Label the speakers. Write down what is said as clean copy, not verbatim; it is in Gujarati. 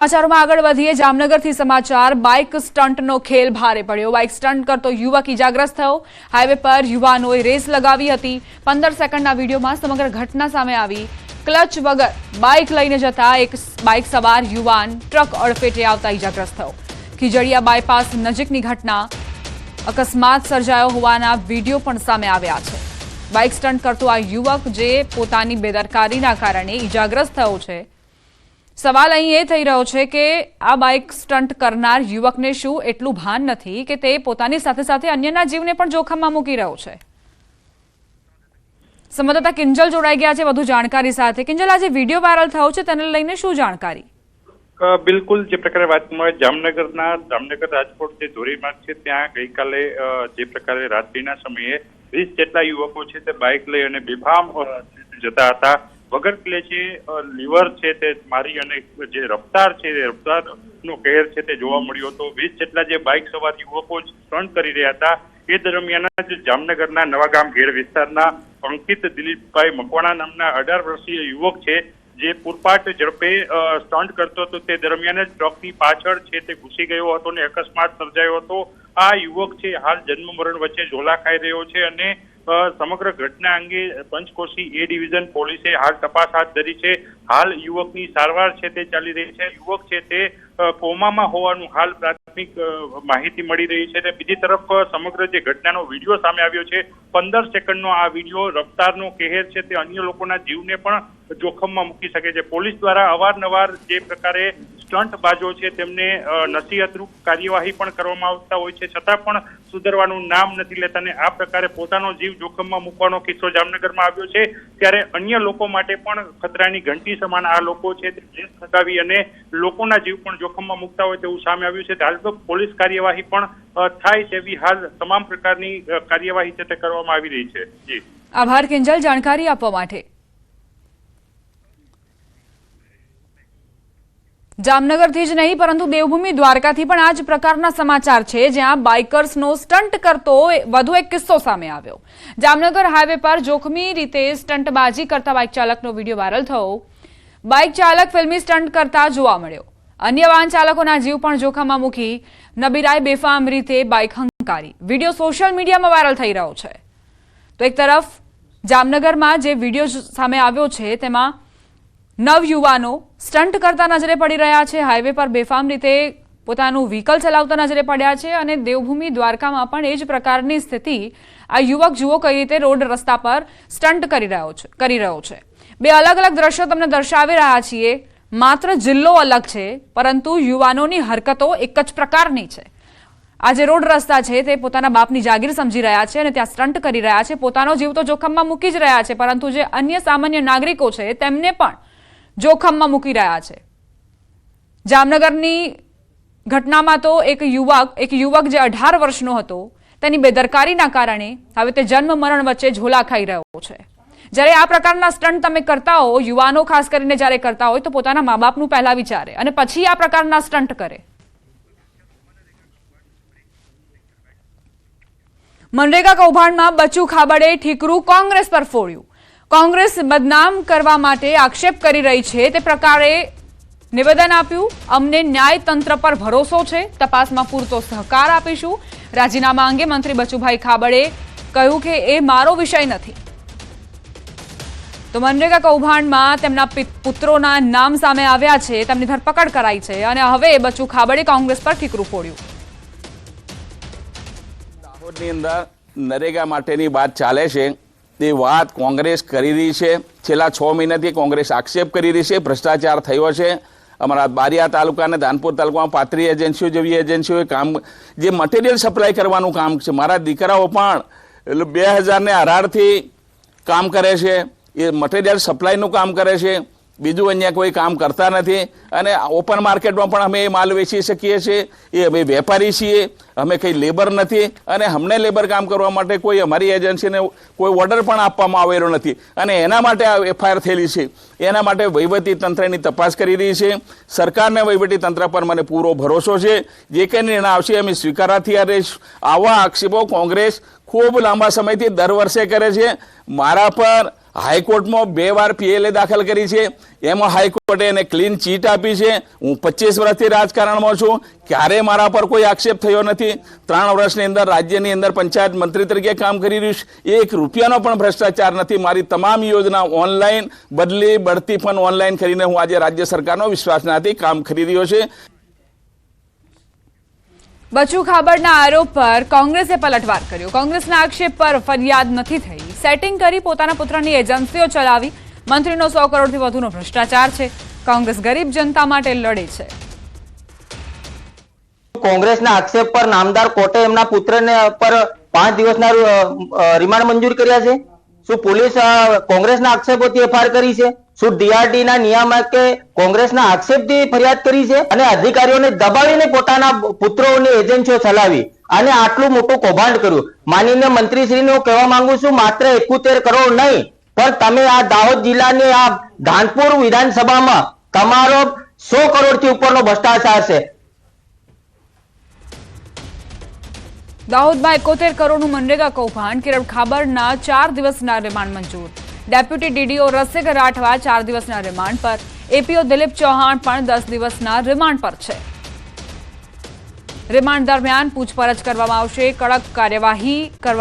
Speaker 1: समाचारों में आगळ वधीए जामनगरथी समाचार बाइक स्टंटनो खेल भारे पड्यो। बाइक स्टंट करतो युवक इजाग्रस्त थयो। हाईवे पर युवानोए रेस लगावी हती। 15 सेकंडना विडियोमां समग्र घटना सामे आवी। क्लच वगर बाइक लईने जता एक बाइक सवार युवान ट्रक अडफेटे आवता इजाग्रस्त थयो। खीजड़िया बायपास नजीकनी घटना अकस्मात सर्जायो होवाना विडियो पण सामे आव्या छे। बाइक स्टंट करतो आ युवक जे पोतानी बेदरकारीना कारणे इजाग्रस्त थयो छे। सवाल અહીં એ થઈ રહ્યો છે કે આ બાઇક સ્ટન્ટ કરનાર યુવકને શું એટલું ભાન નથી કે તે પોતાની સાથે સાથે અન્યના જીવને પણ જોખમમાં મૂકી રહ્યો છે। સંવાદદાતા કિંજલ જોડાઈ ગયા છે વધુ જાણકારી સાથે। કિંજલ, આજે વિડીયો વાયરલ થયો છે તેને લઈને શું જાણકારી?
Speaker 2: બિલકુલ જે પ્રકારે વાત જામનગર રાજકોટ જે ધોરીમાર્ગ છે ત્યાં ગઈકાલે જે પ્રકારે રાત્રિના સમયે 20 જેટલા યુવકો છે તે બાઇક લઈ અને બેફામ જતા હતા। વગર ક્લેચે લીવર છે તે મારી અને જે રફતાર છે તે રફતારનો કહેર છે તે જોવા મળ્યો હતો। 20 જેટલા જે બાઇક સવાર યુવકો સ્ટન્ટ કરી રહ્યા હતા એ દરમિયાન જ જામનગરના નવાગામ ઘેડ વિસ્તારના અંકિત દિલીપભાઈ મકવાણા નામના 18 વર્ષીય યુવક છે જે પૂરપાટ ઝડપે સ્ટન્ટ કરતો હતો તે દરમિયાન જ ટ્રકની પાછળ છે તે ઘૂસી ગયો હતો અને અકસ્માત સર્જાયો હતો। આ યુવક છે હાલ જન્મ મરણ વચ્ચે ઝોલા ખાઈ રહ્યો છે અને સમગ્ર ઘટના અંગે પંચકોશી એ ડિવિઝન પોલીસે હાલ તપાસ હાથ ધરી છે। હાલ યુવકની સારવાર છે તે ચાલી રહી છે। યુવક છે તે કોમામાં હોવાનું હાલ પ્રાથમિક માહિતી મળી રહી છે। બીજી તરફ સમગ્ર જે ઘટનાનો વિડીયો સામે આવ્યો છે 15 સેકન્ડનો આ વિડીયો રફતારનો કહેર છે તે અન્ય લોકોના જીવને પણ જોખમમાં મૂકી શકે છે। પોલીસ દ્વારા અવારનવાર જે પ્રકારે સ્ટંટબાજો છે તેમને નસીહતરૂપ કાર્યવાહી પણ કરવામાં આવતા હોય છે છતાં પણ સુધરવાનું નામ નથી લેતા અને આ પ્રકારે પોતાનો જીવ જોખમમાં મૂકવાનો કિસ્સો જામનગરમાં આવ્યો છે। ત્યારે અન્ય લોકો માટે પણ ખતરાની ઘંટી સમાન આ લોકો છે તે રેસ લગાવી અને લોકોના જીવ પણ જોખમમાં મૂકતા હોય તેવું સામે આવ્યું છે। હાલ તો પોલીસ કાર્યવાહી પણ થાય તેવી હાલ તમામ પ્રકારની કાર્યવાહી છે તે કરવામાં આવી રહી છે। જી
Speaker 1: આભાર કિંજલ જાણકારી આપવા માટે। જામનગરથી જ નહીં પરંતુ દેવભૂમિ દ્વારકાથી પણ આ જ પ્રકારના સમાચાર છે જ્યાં બાઇકર્સનો સ્ટન્ટ કરતો વધુ એક કિસ્સો સામે આવ્યો। જામનગર હાઈવે પર જોખમી રીતે સ્ટંટબાજી કરતા બાઇક ચાલકનો વિડીયો વાયરલ થયો। બાઇક ચાલક ફિલ્મી સ્ટન્ટ કરતા જોવા મળ્યો। અન્ય વાહન ચાલકોના જીવ પણ જોખમમાં મૂકી નબીરાએ બેફામ રીતે બાઇક હંકારી। વિડીયો સોશિયલ મીડિયામાં વાયરલ થઈ રહ્યો છે। તો એક તરફ જામનગરમાં જે વિડીયો સામે આવ્યો છે તેમાં નવયુવાનો સ્ટન્ટ કરતા નજરે પડી રહ્યા છે। હાઈવે પર બેફામ રીતે પોતાનું વ્હીકલ ચલાવતા નજરે પડ્યા છે અને દેવભૂમિ દ્વારકામાં પણ એ જ પ્રકારની સ્થિતિ આ યુવક જુઓ કઈ રીતે રોડ રસ્તા પર સ્ટન્ટ કરી રહ્યો છે। બે અલગ અલગ દ્રશ્યો તમને દર્શાવી રહ્યા છીએ। માત્ર જિલ્લો અલગ છે પરંતુ યુવાનોની હરકતો એક જ પ્રકારની છે। આ જે રોડ રસ્તા છે તે પોતાના બાપની જાગીર સમજી રહ્યા છે અને ત્યાં સ્ટન્ટ કરી રહ્યા છે। પોતાનો જીવ તો જોખમમાં મૂકી જ રહ્યા છે પરંતુ જે અન્ય સામાન્ય નાગરિકો છે તેમને પણ જોખમમાં મૂકી રહ્યા છે। જામનગરની ઘટનામાં તો એક યુવક જે 18 વર્ષનો હતો તેની બેદરકારીના કારણે હવે તે જન્મ મરણ વચ્ચે ઝોલા ખાઈ રહ્યો છે। જ્યારે આ પ્રકારના સ્ટન્ટ તમે કરતા હો, યુવાનો ખાસ કરીને જ્યારે કરતા હોય તો પોતાના મા બાપનું પહેલા વિચારે અને પછી આ પ્રકારના સ્ટન્ટ કરે। મનરેગા કૌભાંડમાં બચુ ખાબડે ઠીકરું કોંગ્રેસ પર ફોડ્યું। કોંગ્રેસ બદનામ કરવા માટે આક્ષેપ કરી રહી છે તે પ્રકારે નિવેદન આપ્યું। અમને ન્યાયતંત્ર પર ભરોસો છે, તપાસમાં પૂરતો સહકાર આપીશું। રાજીનામા અંગે મંત્રી બચુભાઈ ખાબડે કહ્યું કે એ મારો વિષય નથી। તો મનરેગા કૌભાંડમાં તેમના પુત્રોના નામ સામે આવ્યા છે, તેમની ધરપકડ કરાઈ છે અને હવે બચુ ખાબડે કોંગ્રેસ પર ઠીકરું ફોડ્યું।
Speaker 3: દાહોદની અંદર નરેગા માટેની વાત ચાલે છે તે વાત કોંગ્રેસ કરી રહી છે। છેલ્લા 6 મહિનાથી કોંગ્રેસ આક્ષેપ કરી રહી છે ભ્રષ્ટાચાર થયો છે। અમારા બારિયા તાલુકા અને ધાનપુર તાલુકામાં પાત્રી એજન્સીઓ જેવી એજન્સીઓએ કામ જે મટીરિયલ સપ્લાય કરવાનું કામ છે, મારા દીકરાઓ પણ 2018થી કામ કરે છે, એ મટીરિયલ સપ્લાયનું કામ કરે છે। બીજું અહીંયા કોઈ કામ કરતા નથી અને ઓપન માર્કેટમાં પણ અમે એ માલ વેચી શકીએ છીએ। એ અમે વેપારી છીએ, અમે કંઈ લેબર નથી અને અમને લેબર કામ કરવા માટે કોઈ અમારી એજન્સીને કોઈ ઓર્ડર પણ આપવામાં આવેલો નથી અને એના માટે આ એફઆઈઆર થયેલી છે। એના માટે વહીવટી તંત્રની તપાસ કરી રહી છે। સરકારને વહીવટી તંત્ર પર મને પૂરો ભરોસો છે। જે કંઈ નિર્ણય આવશે અમે સ્વીકારવા રહીશું। આવા આક્ષેપો કોંગ્રેસ ખૂબ લાંબા સમયથી દર વર્ષે કરે છે। મારા પર હાઈકોર્ટમાં 2 વાર PLA દાખલ કરી છે, એમાં હાઈકોર્ટે એને ક્લીન ચીટ આપી છે. હું 25 વર્ષથી રાજકારણમાં છું, ક્યારે મારા પર કોઈ આક્ષેપ થયો નથી. 3 વર્ષની અંદર રાજ્યની અંદર પંચાયત મંત્રી તરીકે કામ કરી રહ્યું છું. 1 રૂપિયાનો પણ ભ્રષ્ટાચાર નથી. મારી તમામ યોજના ઓનલાઈન, બદલી બઢતી પણ ઓનલાઈન કરીને હું આજે રાજ્ય સરકારનો વિશ્વાસનાથી કામ કરી રહ્યો છે.
Speaker 1: બચુ ખાબડના આરોપ પર કોંગ્રેસે પલટવાર કર્યો. કોંગ્રેસના આક્ષેપ પર ફરિયાદ નથી થઈ. સેટિંગ કરી પોતાના પુત્રની એજન્સીઓ ચલાવી. મંત્રીનો 100 કરોડથી વધુનો ભ્રષ્ટાચાર છે. કોંગ્રેસ ગરીબ જનતા માટે લડે છે.
Speaker 4: કોંગ્રેસના આક્ષેપ પર નામદાર કોર્ટે એમના પુત્રને પર 5 દિવસના રિમાન્ડ મંજૂર કર્યા છે. શું પોલીસ કોંગ્રેસના આક્ષેપોથી એફઆઈઆર કરી છે? શું DRT ના નિયામકે કોંગ્રેસના આક્ષેપથી ફરિયાદ કરી છે? અને અધિકારીઓને દબાવીને પોતાના પુત્રોની એજન્સીઓ ચલાવી અને આટલું મોટું કૌભાંડ કર્યું. માનનીય મંત્રીશ્રીને હું કહેવા માંગુ છું, માત્ર 71 કરોડ નહીં, પણ તમે આ દાહોદ જિલ્લાની આ ધાનપુર વિધાનસભામાં તમારો 100 કરોડથી ઉપરનો ભ્રષ્ટાચાર છે.
Speaker 1: દાહોદમાં 71 કરોડનું મનરેગા કૌભાંડ. કિરણ ખાબડના 4 દિવસના રિમાન્ડ મંજૂર. ડેપ્યુટી DDO રસિક રાઠવા 4 દિવસના રિમાન્ડ પર. APO દિલીપ ચૌહાણ પણ 10 દિવસના રિમાન્ડ પર છે. રિમાન્ડ દરમિયાન પૂછપરછ કરવામાં આવશે. કડક કાર્યવાહી કરવા